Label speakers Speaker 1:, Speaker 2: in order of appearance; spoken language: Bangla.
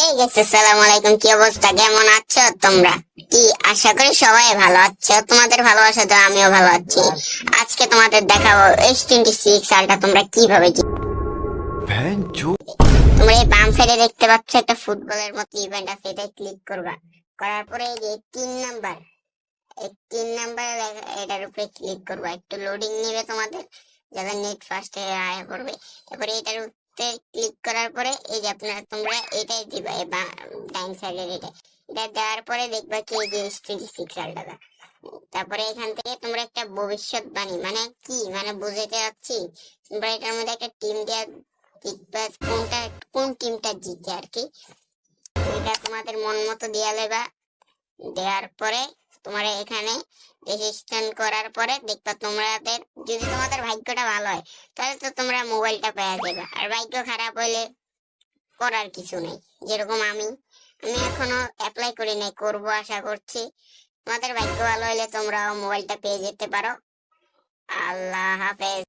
Speaker 1: আসসালামু আলাইকুম, কি অবস্থা, কেমন আছো তোমরা? কি আশা করি সবাই ভালো আছো। তোমাদের ভালোবাসা তো আমিও ভালো আছি। আজকে তোমাদের দেখাবো S26 সালটা তোমরা কিভাবে তোমরা এই বাম সাইডে দেখতে পাচ্ছ একটা ফুটবলের মতো ইভেন্ট আছে, এটা ক্লিক করবা। করার পরে এই যে 3 নাম্বার, এই 3 নাম্বার এটার উপরে ক্লিক করবা। একটু লোডিং নিবে তোমাদের, যাদের নেট ফাস্টে আয়া পড়বে। তারপরে এটার উপরে ক্লিক করার পরে এই যে তোমরা এটাই দিবা, এই ডাইন সাইডের এটা দেওয়ার পরে দেখবা কি এই যে S26 সালটা। তারপরে এখান থেকে তোমরা একটা ভবিষ্যৎবাণী মানে কি মানে বুঝাইতে যাচ্ছি, তোমরা এটার মধ্যে একটা টিম দেওয়া জিতবা, কোন টিমটা জিতে আর কি, এটা তোমাদের মন মতো দিয়া লেবা। দেওয়ার পরে তোমার এখানে রেজিস্ট্রেশন করার পরে দেখবা তোমাদের, যদি তোমাদের ভাগ্যটা ভালো হয় তাহলে তো তোমরা মোবাইলটা পেয়ে যাবে, আর ভাগ্য খারাপ হইলে করার কিছু নেই। যেরকম আমি এখনো অ্যাপ্লাই করি নাই, করবো আশা করছি। তোমাদের ভাগ্য ভালো হইলে তোমরাও মোবাইলটা পেয়ে যেতে পারো। আল্লাহ হাফেজ।